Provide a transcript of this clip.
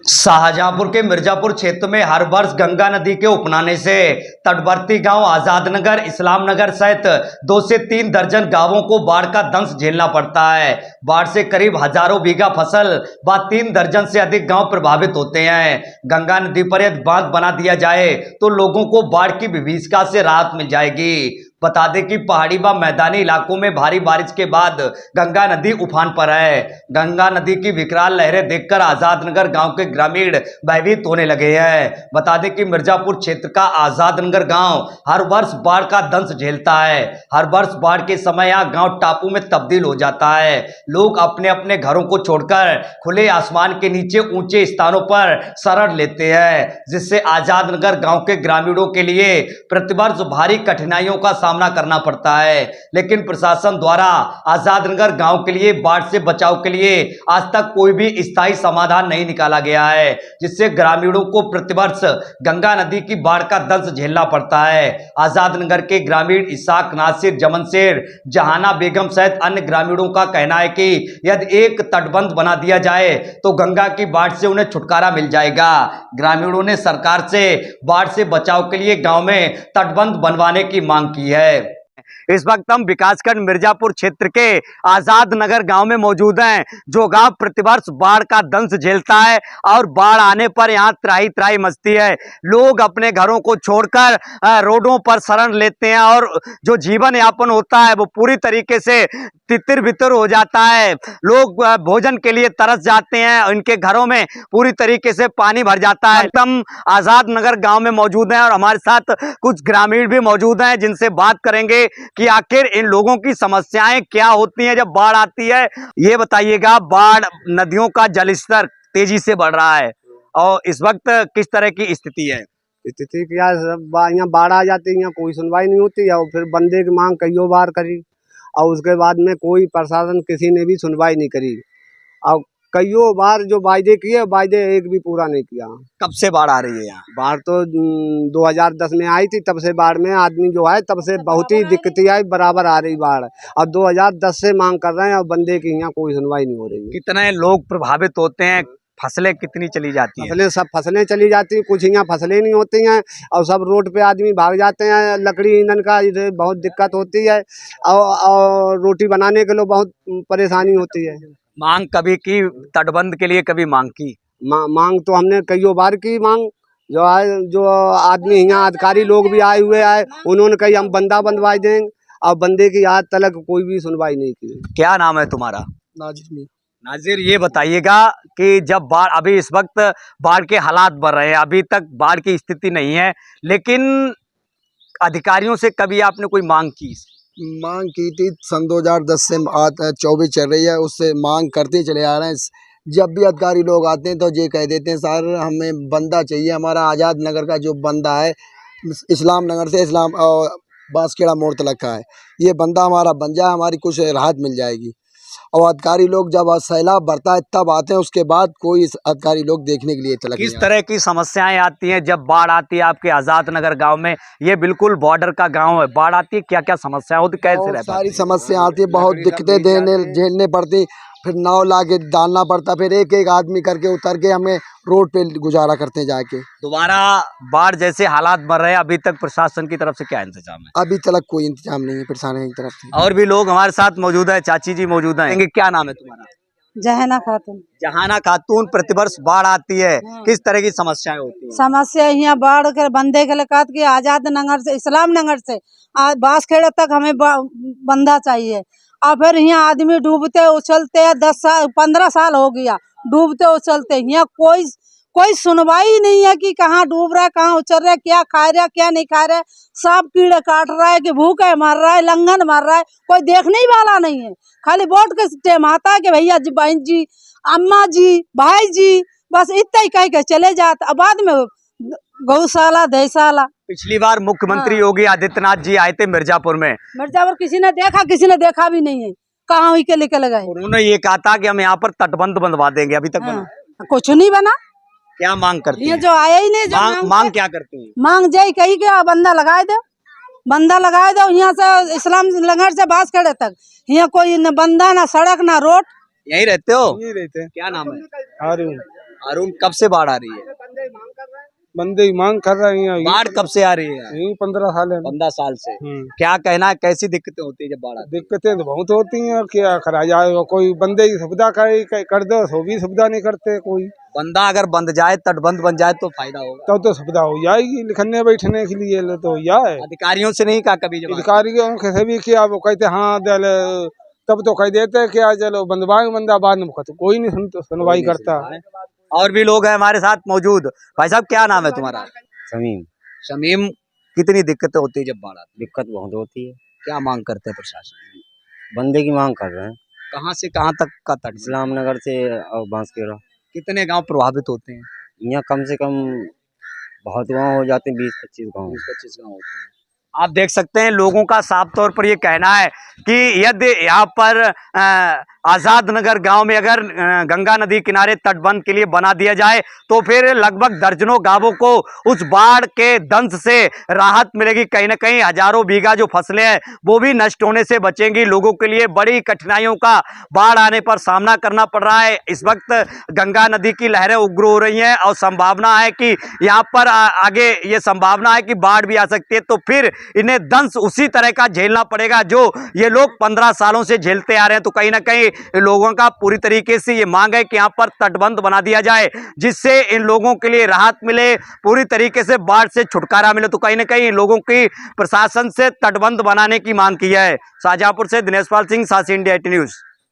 शाहजहांपुर के मिर्जापुर क्षेत्र में हर वर्ष गंगा नदी के उपनाने से तटवर्ती गांव आजादनगर, इस्लाम नगर सहित 2 से 3 दर्जन गांवों को बाढ़ का दंश झेलना पड़ता है। बाढ़ से करीब हजारों बीघा फसल व 3 दर्जन से अधिक गांव प्रभावित होते हैं। गंगा नदी पर यदि बांध बना दिया जाए तो लोगों को बाढ़ की विभीषिका से राहत मिल जाएगी। बता दें कि पहाड़ी व मैदानी इलाकों में भारी बारिश के बाद गंगा नदी उफान पर है। गंगा नदी की विकराल लहरें देखकर आजादनगर गांव के ग्रामीण भयभीत होने लगे हैं। बता दें कि मिर्जापुर क्षेत्र का आजादनगर गांव हर वर्ष बाढ़ का दंश झेलता है। हर वर्ष बाढ़ के समय यह गांव टापू में तब्दील हो जाता है। लोग अपने अपने घरों को छोड़कर खुले आसमान के नीचे ऊंचे स्थानों पर शरण लेते हैं, जिससे आजादनगर गांव के ग्रामीणों के लिए प्रतिवर्ष भारी कठिनाइयों का सामना करना पड़ता है। लेकिन प्रशासन द्वारा आजादनगर गांव के लिए बाढ़ से बचाव के लिए आज तक कोई भी स्थायी समाधान नहीं निकाला गया है, जिससे ग्रामीणों को प्रतिवर्ष गंगा नदी की बाढ़ का दंश झेलना पड़ता है। आजादनगर के ग्रामीण इसाक, नासिर, जमनशेर, जहाना बेगम सहित अन्य ग्रामीणों का कहना है कि यदि एक तटबंध बना दिया जाए तो गंगा की बाढ़ से उन्हें छुटकारा मिल जाएगा। ग्रामीणों ने सरकार से बाढ़ से बचाव के लिए गांव में तटबंध बनवाने की मांग की है। इस वक्त हम विकासखंड मिर्जापुर क्षेत्र के आजाद नगर गांव में मौजूद हैं, जो गांव प्रतिवर्ष बाढ़ का दंश झेलता है और बाढ़ आने पर यहां त्राही त्राही मचती है। लोग अपने घरों को छोड़कर रोडों पर शरण लेते हैं और जो जीवन यापन होता है वो पूरी तरीके से तितर बितर हो जाता है। लोग भोजन के लिए तरस जाते हैं, इनके घरों में पूरी तरीके से पानी भर जाता है। हम आजाद नगर गांव में मौजूद हैं और हमारे साथ कुछ ग्रामीण भी मौजूद हैं, जिनसे बात करेंगे कि आखिर इन लोगों की समस्याएं क्या होती हैं जब बाढ़ आती है। ये बताइएगा, बाढ़, नदियों का जलस्तर तेजी से बढ़ रहा है और इस वक्त किस तरह की स्थिति है? स्थिति क्या, यहाँ बाढ़ आ जाती है, यहाँ कोई सुनवाई नहीं होती है और फिर बंदे की मांग कईयों बार करी और उसके बाद में कोई प्रशासन किसी ने भी सुनवाई नहीं करी और कईयों बार जो वायदे किए वायदे एक भी पूरा नहीं किया। कब से बाढ़ आ रही है यहाँ? बाढ़ तो 2010 में आई थी, तब से बाढ़ में आदमी जो है तब से बहुत ही दिक्कतें आई, बराबर आ रही बाढ़। अब 2010 से मांग कर रहे हैं और बंदे की यहाँ कोई सुनवाई नहीं हो रही है। कितने लोग प्रभावित होते हैं? फसलें कितनी चली जाती हैं? फसलें, सब फसलें चली जाती हैं, कुछ यहाँ फसलें नहीं होती हैं और सब रोड पे आदमी भाग जाते हैं। लकड़ी ईंधन का इधर बहुत दिक्कत होती है और रोटी बनाने के लिए बहुत परेशानी होती है। मांग कभी की तटबंध के लिए, कभी मांग की? मांग तो हमने कईयों बार की मांग। जो आदमी यहाँ अधिकारी लोग भी आए हुए आए, उन्होंने कही हम बंदा बंधवा देंगे और बंदे की आज तक कोई भी सुनवाई नहीं की। क्या नाम है तुम्हारा? नाजिर। नाजिर, ये बताइएगा कि जब बाढ़, अभी इस वक्त बाढ़ के हालात बढ़ रहे हैं, अभी तक बाढ़ की स्थिति नहीं है, लेकिन अधिकारियों से कभी आपने कोई मांग की? मांग की थी, सन 2010 से 24 चल रही है, उससे मांग करते चले आ रहे हैं। जब भी अधिकारी लोग आते हैं तो ये कह देते हैं सर हमें बंदा चाहिए। हमारा आज़ाद नगर का जो बंदा है, इस्लाम नगर से इस्लाम और बांसखेड़ा मोड़ तक का है, ये बंदा हमारा बन जाए, हमारी कुछ राहत मिल जाएगी। और अधिकारी लोग जब सैलाब बढ़ता है तब आते हैं, उसके बाद कोई अधिकारी लोग देखने के लिए चला। किस तरह की समस्याएं आती हैं जब बाढ़ आती है आपके आजाद नगर गांव में? ये बिल्कुल बॉर्डर का गांव है, बाढ़ आती है, क्या क्या समस्या होती, कैसे रहता है? सारी समस्या आती है, बहुत दिक्कतें झेलने पड़ती, फिर नाव लाके डालना पड़ता, फिर एक एक आदमी करके उतर के हमें रोड पे गुजारा करते हैं जाके। दोबारा बाढ़ जैसे हालात बढ़ रहे हैं, अभी तक प्रशासन की तरफ से क्या इंतजाम है? अभी तक कोई इंतजाम नहीं है प्रशासन की तरफ से। और भी लोग हमारे साथ मौजूद है, चाची जी मौजूद हैं। क्या नाम है तुम्हारा? जहाना खातून। जहाना खातून, प्रतिवर्ष बाढ़ आती है, किस तरह की समस्याएं होती हैं? समस्या यहाँ बाढ़ के बंदे के लिए कि आजाद नगर से, इस्लाम नगर से बांसखेड़ा तक हमें बंदा चाहिए और फिर यहाँ आदमी डूबते उछलते 10 साल 15 साल हो गया डूबते उछलते। यहाँ कोई सुनवाई नहीं है कि कहाँ डूब रहा है, कहाँ उछल रहा है, क्या खा रहा है, क्या नहीं खा रहा है। सब कीड़े काट रहा है कि भूखे मर रहा है, लंगन मर रहा है, कोई देखने ही वाला नहीं है। खाली वोट के टाइम आता है कि भैया जी, बहन जी, अम्मा जी, भाई जी, बस इतना ही कह के चले जाते। अब बाद में गौशाला, दहशाला। पिछली बार मुख्यमंत्री योगी आदित्यनाथ जी आए थे मिर्जापुर में। मिर्जापुर किसी ने देखा भी नहीं है, कहाँ हुई के लेके लगाए। उन्होंने ये कहा था कि हम यहाँ पर तटबंध बनवा देंगे, अभी तक बना? कुछ नहीं बना। क्या मांग करती ये जो आया ही नहीं। मांग क्या करती है? मांग जय कही के बंदा लगाए दो यहाँ से इस्लाम नगर से बांसखेड़े तक। यहाँ कोई न बंदा, ना सड़क, ना रोड। यही रहते हो? यही रहते हैं। क्या नाम है? हारून। अरुण, कब से बाढ़ आ रही है? बंदे की मांग कर रहे हैं। बाढ़ कब से आ रही है? यही 15 साल है। 15 साल से। क्या कहना है, कैसी दिक्कतें होती है जब बाढ़ आती दिक्कतें तो बहुत होती हैं, क्या करा जाए। कोई बंदे की सुविधा कर दो तो भी सुविधा नहीं करते कोई। है? बंदा अगर बंद जाए, तटबंध बन जाए तो फायदा होगा। तब तो सुविधा हो जाएगी, लिखने बैठने के लिए तो हो जाए। अधिकारियों से नहीं कहा कभी? जब अधिकारियों से भी किया, वो कहते हाँ दल, तब तो कह देते क्या चलो बंदवाएंगे, बंदा बाद में कोई नहीं सुनवाई करता। और भी लोग हैं हमारे साथ मौजूद। भाई साहब, क्या नाम है तुम्हारा? समीम। शमीम, कितनी दिक्कतें होती है जब बाढ़ आती दिक्कत बहुत होती है। है? क्या मांग करते हैं प्रशासन? बंदे की मांग कर रहे हैं। कहाँ से कहाँ तक का तट? इस्लाम नगर से और बांसखेड़ा। कितने गांव प्रभावित होते हैं? यहाँ कम से कम बहुत गाँव हो जाते हैं, 20-25 गाँव। 20-25 गांव होते हैं। आप देख सकते हैं लोगों का साफ तौर पर ये कहना है कि यदि यहाँ पर आजाद नगर गांव में अगर गंगा नदी किनारे तटबंध के लिए बना दिया जाए तो फिर लगभग दर्जनों गांवों को उस बाढ़ के दंश से राहत मिलेगी। कहीं ना कहीं हजारों बीघा जो फसलें हैं वो भी नष्ट होने से बचेंगी। लोगों के लिए बड़ी कठिनाइयों का बाढ़ आने पर सामना करना पड़ रहा है। इस वक्त गंगा नदी की लहरें उग्र हो रही हैं और संभावना है कि यहाँ पर आगे ये संभावना है कि बाढ़ भी आ सकती है। तो फिर इन्हें दंश उसी तरह का झेलना पड़ेगा जो ये लोग 15 सालों से झेलते आ रहे हैं। तो कहीं ना कहीं लोगों का पूरी तरीके से ये मांग है कि यहाँ पर तटबंध बना दिया जाए जिससे इन लोगों के लिए राहत मिले, पूरी तरीके से बाढ़ से छुटकारा मिले। तो कहीं ना कहीं लोगों की प्रशासन से तटबंध बनाने की मांग की है। शाहजहांपुर से दिनेश पाल सिंह, सासी इंडिया 18 न्यूज।